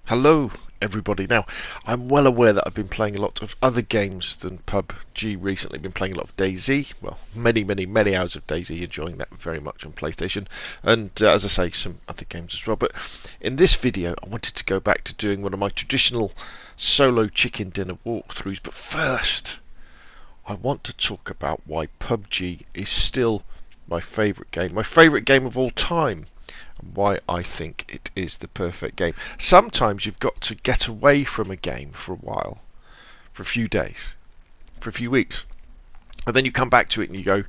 Hello everybody. Now, I'm well aware that I've been playing a lot of other games than PUBG recently. I've been playing a lot of DayZ, well, many hours of DayZ, enjoying that very much on PlayStation, and as I say, some other games as well. But in this video, I wanted to go back to doing one of my traditional solo chicken dinner walkthroughs, but first, I want to talk about why PUBG is still my favourite game of all time, and why I think it is the perfect game. Sometimes you've got to get away from a game for a while, for a few days, for a few weeks, and then you come back to it and you go,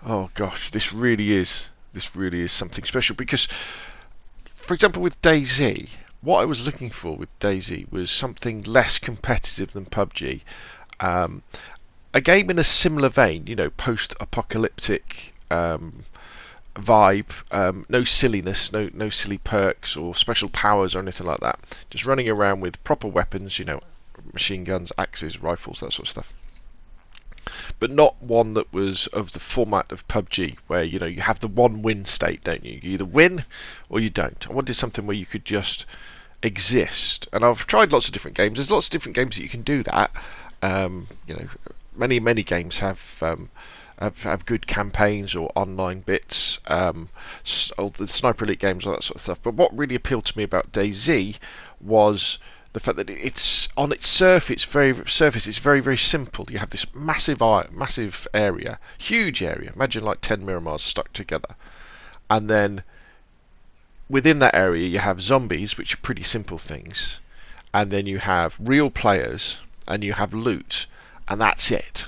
oh gosh, this really is something special. Because, for example, with DayZ, what I was looking for with DayZ was something less competitive than PUBG. A game in a similar vein, post-apocalyptic vibe, no silliness, no silly perks or special powers or anything like that. Just running around with proper weapons, machine guns, axes, rifles, that sort of stuff. But not one that was of the format of PUBG, where you have the one win state, don't you? You either win or you don't. I wanted something where you could just exist. And I've tried lots of different games. There's lots of different games that you can do that. Many games have good campaigns or online bits, or the Sniper Elite games, all that sort of stuff. But what really appealed to me about DayZ was the fact that it's on its surface. It's very simple. You have this massive area, huge area. Imagine like 10 Miramars stuck together, and then within that area you have zombies, which are pretty simple things, and then you have real players, and you have loot, and that's it.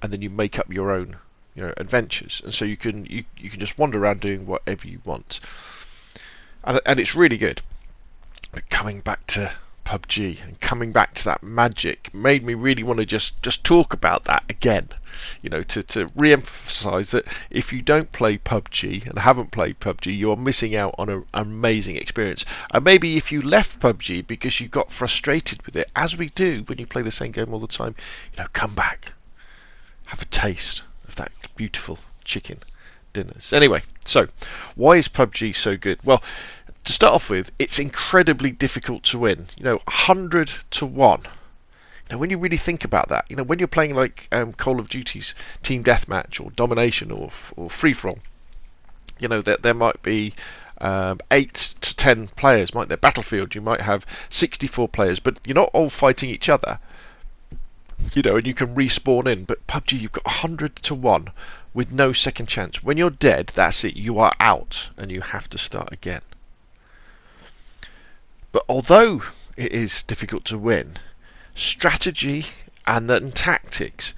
And then you make up your own, adventures, and so you can just wander around doing whatever you want, and it's really good. But coming back to PUBG and coming back to that magic made me really want to just talk about that again. To re-emphasize that if you don't play PUBG and haven't played PUBG, you are missing out on an amazing experience. And maybe if you left PUBG because you got frustrated with it, as we do when you play the same game all the time, come back, have a taste of that beautiful chicken dinners. Anyway, so why is PUBG so good? Well, to start off with, it's incredibly difficult to win. 100 to 1. When you really think about that, when you're playing like Call of Duty's Team Deathmatch or Domination or Free For All, there might be 8 to 10 players, might there? Battlefield, you might have 64 players, but you're not all fighting each other. And you can respawn in. But PUBG, you've got 100 to 1 with no second chance. When you're dead, that's it. You are out, and you have to start again. But although it is difficult to win, strategy and then tactics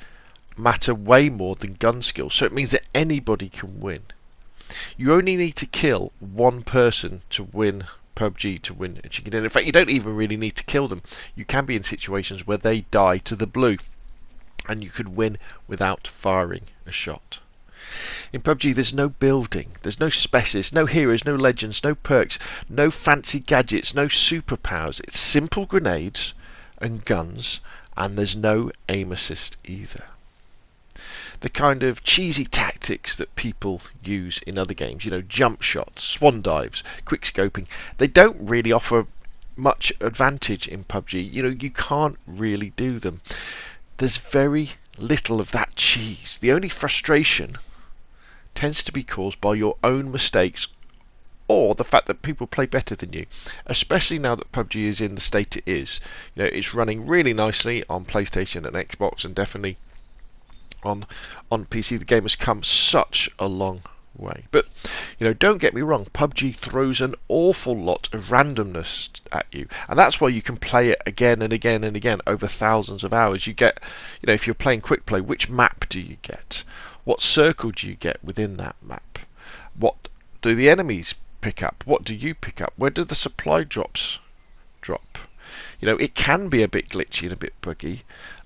matter way more than gun skill. So it means that anybody can win. You only need to kill one person to win PUBG, to win a chicken dinner. In fact, you don't even really need to kill them. You can be in situations where they die to the blue, and you could win without firing a shot. In PUBG, there's no building, there's no specialists, no heroes, no legends, no perks, no fancy gadgets, no superpowers. It's simple grenades and guns, and there's no aim assist either. The kind of cheesy tactics that people use in other games, jump shots, swan dives, quick scoping, they don't really offer much advantage in PUBG. You can't really do them. There's very little of that cheese. The only frustration tends to be caused by your own mistakes or the fact that people play better than you, especially now that PUBG is in the state it is. It's running really nicely on PlayStation and Xbox, and definitely on PC. The game has come such a long way. But don't get me wrong, PUBG throws an awful lot of randomness at you, and that's why you can play it again and again and again over thousands of hours. You get, if you're playing quick play, which map do you get? What circle do you get within that map? What do the enemies pick up? What do you pick up? Where do the supply drops drop? It can be a bit glitchy and a bit buggy,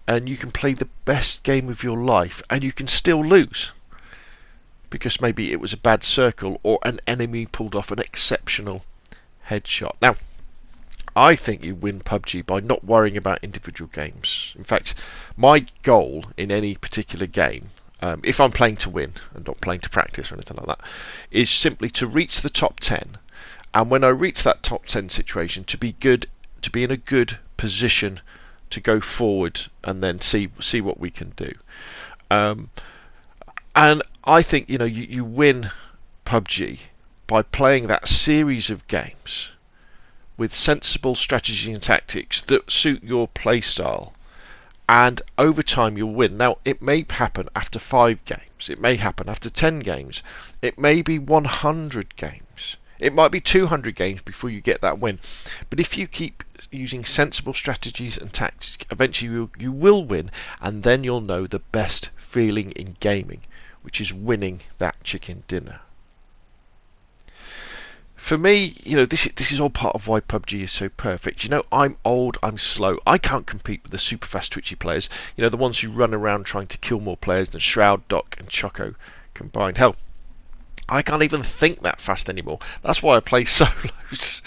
and you can play the best game of your life and you can still lose, because maybe it was a bad circle or an enemy pulled off an exceptional headshot. Now, I think you win PUBG by not worrying about individual games. In fact, my goal in any particular game, if I'm playing to win and not playing to practice or anything like that, is simply to reach the top 10, and when I reach that top 10 situation, to be good to be in a good position to go forward and then see what we can do. And I think, you know, you win PUBG by playing that series of games with sensible strategy and tactics that suit your playstyle, and over time you'll win. Now, it may happen after 5 games, it may happen after 10 games, it may be 100 games, it might be 200 games before you get that win. But if you keep using sensible strategies and tactics, eventually you will win, and then you'll know the best feeling in gaming, which is winning that chicken dinner. For me, you know, this is all part of why PUBG is so perfect. You know, I'm old, I'm slow. I can't compete with the super fast twitchy players. You know, the ones who run around trying to kill more players than Shroud, Doc and Choco combined. Hell, I can't even think that fast anymore. That's why I play solos.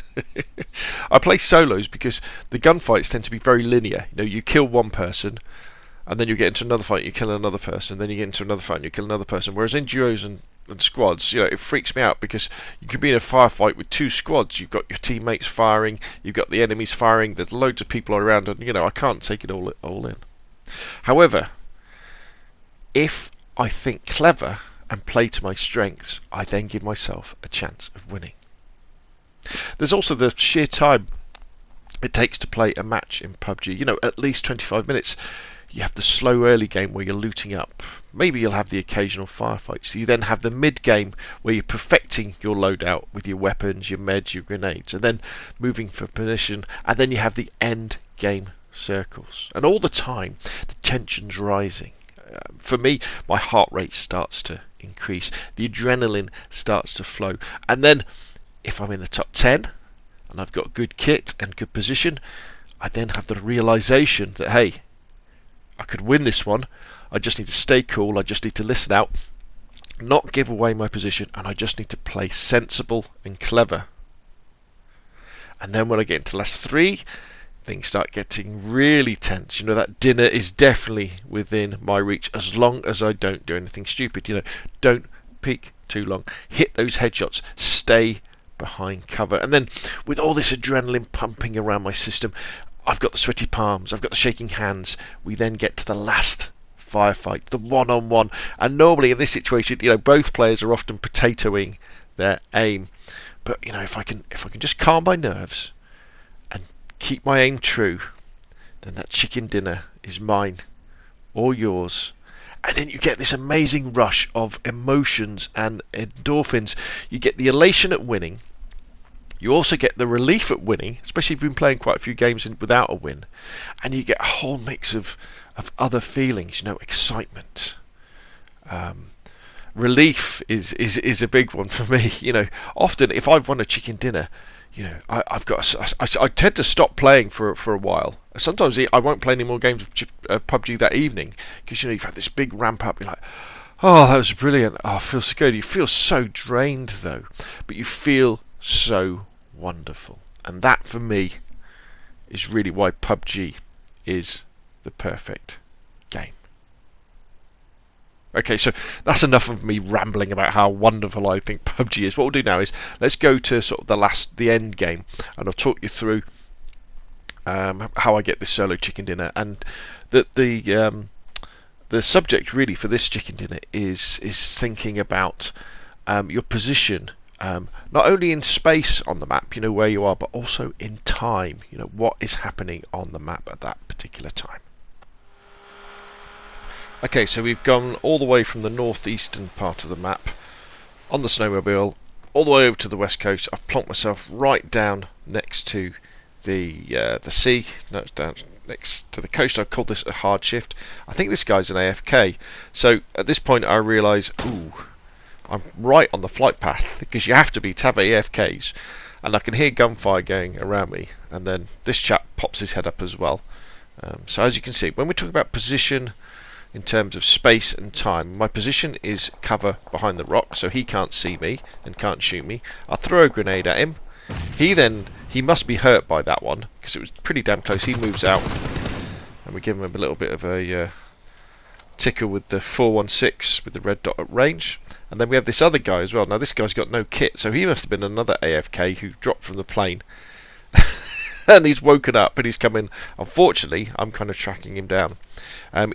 I play solos because the gunfights tend to be very linear. You know, you kill one person, and then you get into another fight, you kill another person, then you get into another fight and you kill another person. Whereas in duos and squads, you know, it freaks me out because you could be in a firefight with 2 squads. You've got your teammates firing, you've got the enemies firing, there's loads of people around, and you know, I can't take it all in. However, if I think clever and play to my strengths, I then give myself a chance of winning. There's also the sheer time it takes to play a match in PUBG. You know, at least 25 minutes. You have the slow early game where you're looting up. Maybe you'll have the occasional firefights. You then have the mid game where you're perfecting your loadout with your weapons, your meds, your grenades, and then moving for position. And then you have the end game circles. And all the time, the tension's rising. For me, my heart rate starts to increase. The adrenaline starts to flow. And then, if I'm in the top 10 and I've got good kit and good position, I then have the realization that, hey, I could win this one. I just need to stay cool. I just need to listen out, not give away my position, and I just need to play sensible and clever. And then when I get into last 3, things start getting really tense. You know, that dinner is definitely within my reach as long as I don't do anything stupid. You know, don't peek too long. Hit those headshots. Stay behind cover. And then with all this adrenaline pumping around my system, I've got the sweaty palms, I've got the shaking hands. We then get to the last firefight, the one-on-one. And normally in this situation, you know, both players are often potatoing their aim. But, you know, if I can just calm my nerves and keep my aim true, then that chicken dinner is mine or yours. And then you get this amazing rush of emotions and endorphins. You get the elation at winning. You also get the relief at winning, especially if you've been playing quite a few games without a win. And you get a whole mix of other feelings, you know, excitement. Relief is a big one for me. You know, often if I've won a chicken dinner, you know, I tend to stop playing for a while. Sometimes I won't play any more games of PUBG that evening because, you know, you've had this big ramp up. You're like, oh, that was brilliant. Oh, it feels so good. You feel so drained though, but you feel so wonderful. And that for me is really why PUBG is the perfect game. Okay, so that's enough of me rambling about how wonderful I think PUBG is. What we'll do now is let's go to sort of the end game, and I'll talk you through how I get this solo chicken dinner. And the subject really for this chicken dinner is thinking about your position, not only in space on the map, you know, where you are, but also in time, you know, what is happening on the map at that particular time. Okay, so we've gone all the way from the northeastern part of the map on the snowmobile all the way over to the west coast. I've plonked myself right down next to the sea, down next to the coast. I've called this a hard shift. I think this guy's an AFK. So at this point I realise, ooh, I'm right on the flight path, because you have to have AFKs, and I can hear gunfire going around me, and then this chap pops his head up as well. So as you can see, when we're talking about position in terms of space and time, my position is cover behind the rock, so he can't see me and can't shoot me. I'll throw a grenade at him. He must be hurt by that one, because it was pretty damn close. He moves out, and we give him a little bit of a ticker with the 416 with the red dot at range. And then we have this other guy as well. Now this guy's got no kit, so he must have been another AFK who dropped from the plane. and he's woken up and he's coming. Unfortunately, I'm kind of tracking him down.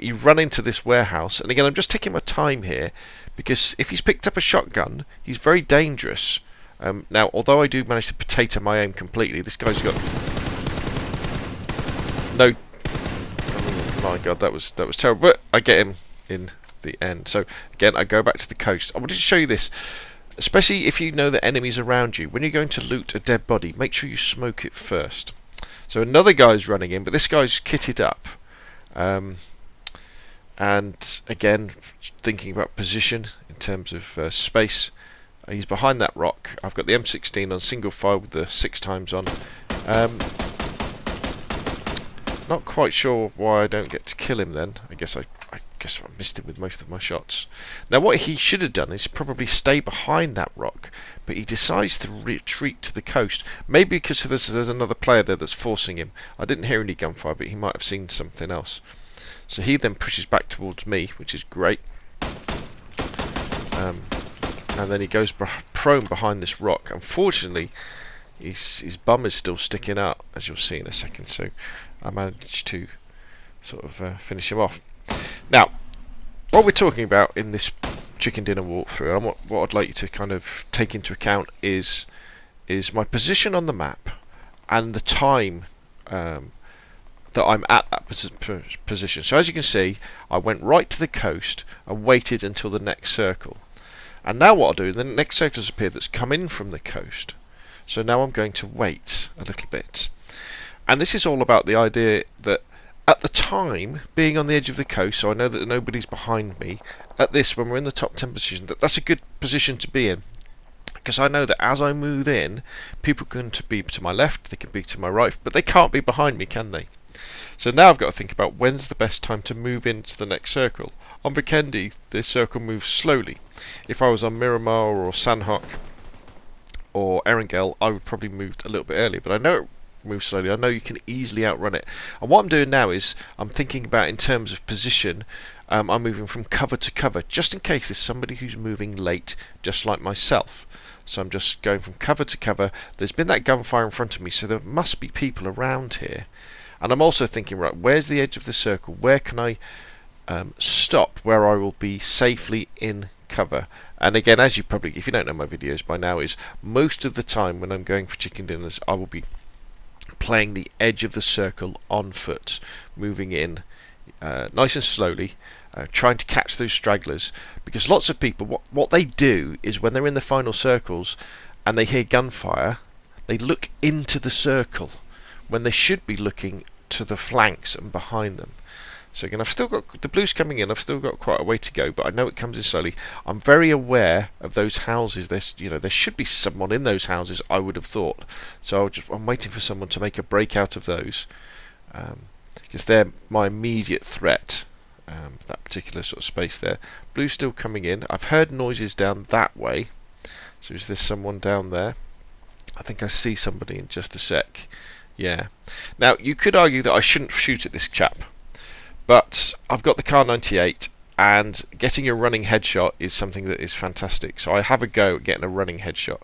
He run into this warehouse, and again, I'm just taking my time here because if he's picked up a shotgun, he's very dangerous. Now, although I do manage to potato my aim completely, this guy's got no. Oh my God, that was terrible. But I get him in the end. So again, I go back to the coast. I wanted to show you this. Especially if you know that enemies around you, when you're going to loot a dead body, make sure you smoke it first. So another guy's running in, but this guy's kitted up. And again, thinking about position in terms of space. He's behind that rock. I've got the M16 on single fire with the 6x on. Not quite sure why I don't get to kill him then. I guess I missed him with most of my shots. Now what he should have done is probably stay behind that rock, but he decides to retreat to the coast. Maybe because there's another player there that's forcing him. I didn't hear any gunfire, but he might have seen something else. So he then pushes back towards me, which is great. And then he goes prone behind this rock. Unfortunately, his bum is still sticking out, as you'll see in a second. So I managed to sort of finish him off. Now, what we're talking about in this chicken dinner walkthrough, and what I'd like you to kind of take into account is my position on the map and the time that I'm at that position. So as you can see, I went right to the coast and waited until the next circle. And now what I'll do, the next circle has appeared that's come in from the coast. So now I'm going to wait a little bit. And this is all about the idea that at the time, being on the edge of the coast, so I know that nobody's behind me, at this, when we're in the top 10 position, that's a good position to be in. Because I know that as I move in, people can be to my left, they can be to my right, but they can't be behind me, can they? So now I've got to think about when's the best time to move into the next circle. On Vikendi, the circle moves slowly. If I was on Miramar or Sanhok or Erangel, I would probably move a little bit earlier, but I know it moves slowly. I know you can easily outrun it. And what I'm doing now is I'm thinking about in terms of position. I'm moving from cover to cover, just in case there's somebody who's moving late, just like myself. So I'm just going from cover to cover. There's been that gunfire in front of me, so there must be people around here. And I'm also thinking, right, where's the edge of the circle? Where can I stop where I will be safely in cover? And again, as you probably, if you don't know my videos by now, is most of the time when I'm going for chicken dinners, I will be playing the edge of the circle on foot, moving in nice and slowly, trying to catch those stragglers, because lots of people, what they do is when they're in the final circles and they hear gunfire, they look into the circle when they should be looking to the flanks and behind them. So again, I've still got the blues coming in. I've still got quite a way to go, but I know it comes in slowly. I'm very aware of those houses. There should be someone in those houses, I would have thought. So I'm waiting for someone to make a break out of those, because they're my immediate threat. That particular sort of space there. Blue's still coming in. I've heard noises down that way. So is there someone down there? I think I see somebody in just a sec. Yeah. Now you could argue that I shouldn't shoot at this chap. But I've got the Kar 98, and getting a running headshot is something that is fantastic. So I have a go at getting a running headshot.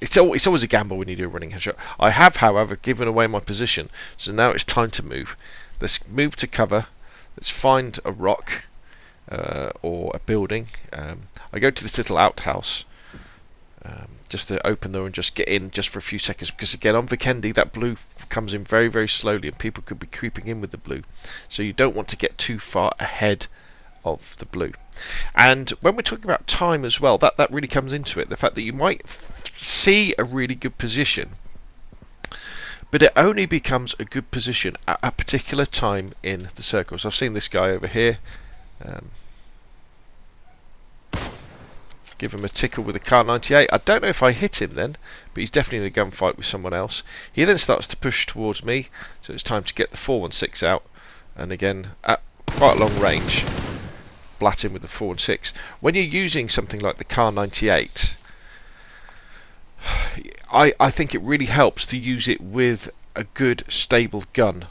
It's always a gamble when you do a running headshot. I have, however, given away my position, so now it's time to move. Let's move to cover. Let's find a rock or a building. I go to this little outhouse. Just to open there and just get in just for a few seconds, because again on Vikendi that blue comes in very, very slowly and people could be creeping in with the blue, so you don't want to get too far ahead of the blue. And when we're talking about time as well, that really comes into it, the fact that you might see a really good position, but it only becomes a good position at a particular time in the circle. So I've seen this guy over here, give him a tickle with a Kar 98. I don't know if I hit him then, but he's definitely in a gunfight with someone else. He then starts to push towards me, so it's time to get the 416 out, and again at quite a long range, blat him with the 416. When you're using something like the Kar 98, I think it really helps to use it with a good stable gun,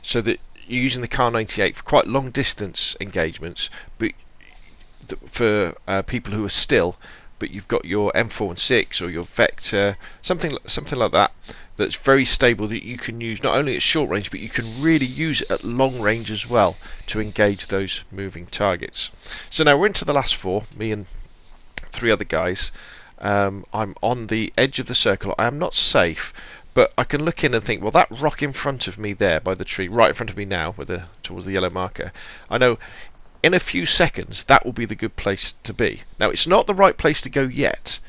so that you're using the Kar 98 for quite long distance engagements, but for people who are still, but you've got your M416 or your Vector, something like that, that's very stable, that you can use not only at short range, but you can really use it at long range as well to engage those moving targets. So now we're into the last 4, me and 3 other guys. I'm on the edge of the circle. I am not safe, but I can look in and think, well, that rock in front of me there by the tree, right in front of me now, towards the yellow marker, I know in a few seconds that will be the good place to be. Now, it's not the right place to go yet,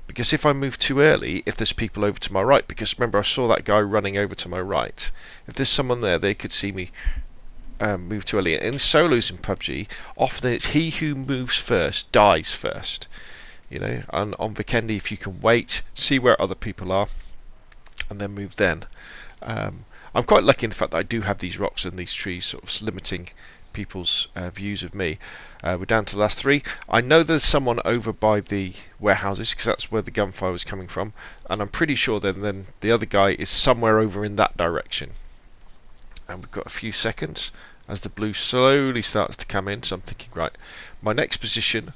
because if I move too early, if there's people over to my right, because remember I saw that guy running over to my right, if there's someone there, they could see me move too early. In solos in PUBG, often it's he who moves first dies first. You know, on Vikendi, if you can wait, see where other people are, and then move then. I'm quite lucky in the fact that I do have these rocks and these trees sort of limiting people's views of me. We're down to the last 3. I know there's someone over by the warehouses, because that's where the gunfire was coming from, and I'm pretty sure then the other guy is somewhere over in that direction. And we've got a few seconds as the blue slowly starts to come in, so I'm thinking, right, my next position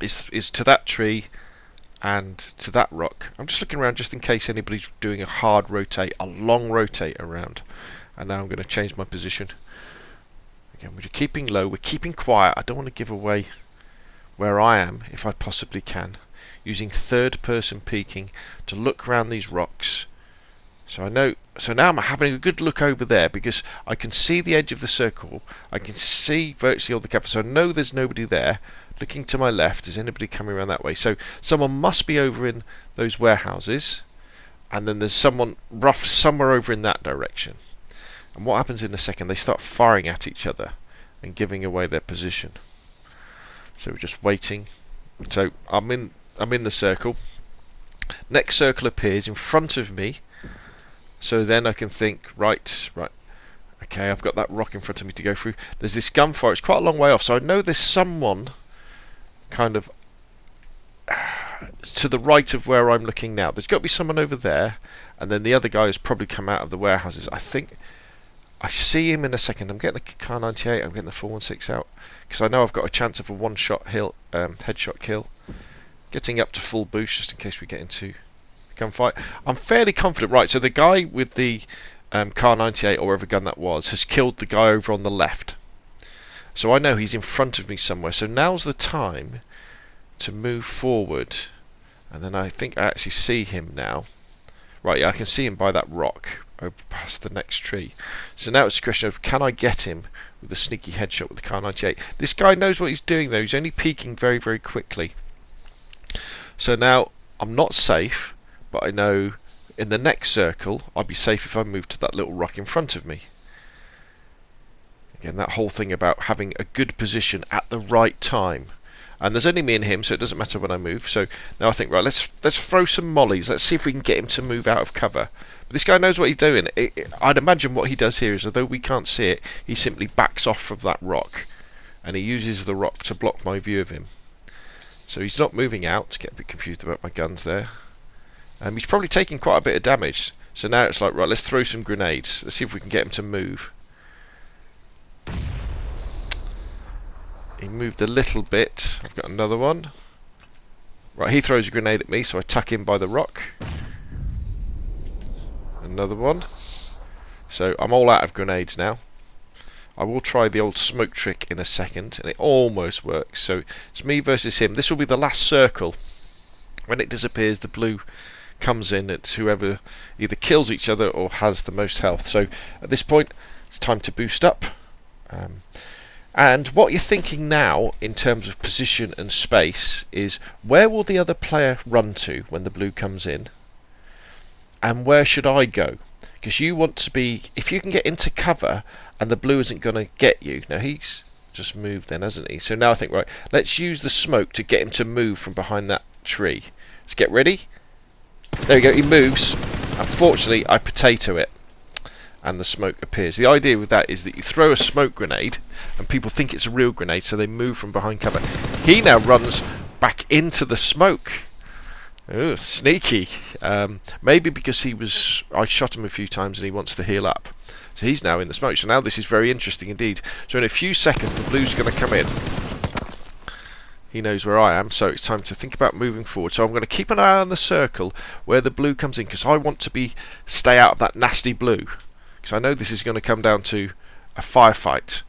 is to that tree and to that rock. I'm just looking around just in case anybody's doing a hard rotate, a long rotate around. And now I'm going to change my position. Again, we're keeping low, we're keeping quiet. I don't want to give away where I am if I possibly can. Using third person peeking to look around these rocks. So now I'm having a good look over there, because I can see the edge of the circle. I can see virtually all the cover, so I know there's nobody there. Looking to my left, is anybody coming around that way? So someone must be over in those warehouses, and then there's someone rough somewhere over in that direction. And what happens in a second? They start firing at each other and giving away their position. So we're just waiting. So I'm in the circle. Next circle appears in front of me. So then I can think, right. Okay, I've got that rock in front of me to go through. There's this gunfire. It's quite a long way off, so I know there's someone kind of to the right of where I'm looking now. There's got to be someone over there, and then the other guy has probably come out of the warehouses. I think I see him in a second. I'm getting the Car 98, I'm getting the 416 out, because I know I've got a chance of a one-shot headshot kill. Getting up to full boost just in case we get into a gunfight. I'm fairly confident. Right, so the guy with the Car 98 or whatever gun that was has killed the guy over on the left. So I know he's in front of me somewhere. So now's the time to move forward. And then I think I actually see him now. Right, yeah, I can see him by that rock over past the next tree. So now it's a question of, can I get him with a sneaky headshot with the Car 98? This guy knows what he's doing though. He's only peeking very, very quickly. So now I'm not safe, but I know in the next circle I'll be safe if I move to that little rock in front of me. Again, that whole thing about having a good position at the right time. And there's only me and him, so it doesn't matter when I move. So now I think, right, let's throw some mollies. Let's see if we can get him to move out of cover. But this guy knows what he's doing. I'd imagine what he does here is, although we can't see it, he simply backs off from that rock. And he uses the rock to block my view of him. So he's not moving out. Get a bit confused about my guns there. He's probably taking quite a bit of damage. So now it's like, right, let's throw some grenades. Let's see if we can get him to move. He moved a little bit. I've got another one. Right, he throws a grenade at me, so I tuck in by the rock. Another one. So I'm all out of grenades now. I will try the old smoke trick in a second, and it almost works. So it's me versus him. This will be the last circle. When it disappears, the blue comes in. It's whoever either kills each other or has the most health. So at this point, it's time to boost up. And what you're thinking now in terms of position and space is, where will the other player run to when the blue comes in? And where should I go? Because you want to be, if you can get into cover and the blue isn't going to get you. Now he's just moved then, hasn't he? So now I think, right, let's use the smoke to get him to move from behind that tree. Let's get ready. There we go, he moves. Unfortunately, I potato it. And the smoke appears. The idea with that is that you throw a smoke grenade and people think it's a real grenade, so they move from behind cover. He now runs back into the smoke. Ooh, sneaky. Maybe because I shot him a few times and he wants to heal up. So he's now in the smoke. So now this is very interesting indeed. So in a few seconds the blue's going to come in. He knows where I am, so it's time to think about moving forward. So I'm going to keep an eye on the circle where the blue comes in, because I want to stay out of that nasty blue, because I know this is going to come down to a firefight,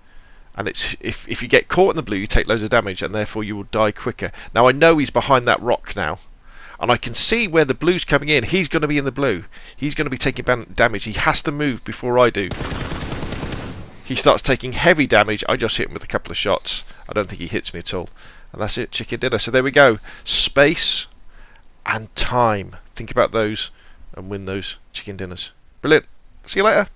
and it's if you get caught in the blue, you take loads of damage, and therefore you will die quicker. Now I know he's behind that rock now, and I can see where the blue's coming in. He's going to be in the blue. He's going to be taking damage. He has to move before I do. He starts taking heavy damage. I just hit him with a couple of shots. I don't think he hits me at all. And that's it, chicken dinner. So there we go. Space and time. Think about those and win those chicken dinners. Brilliant. See you later.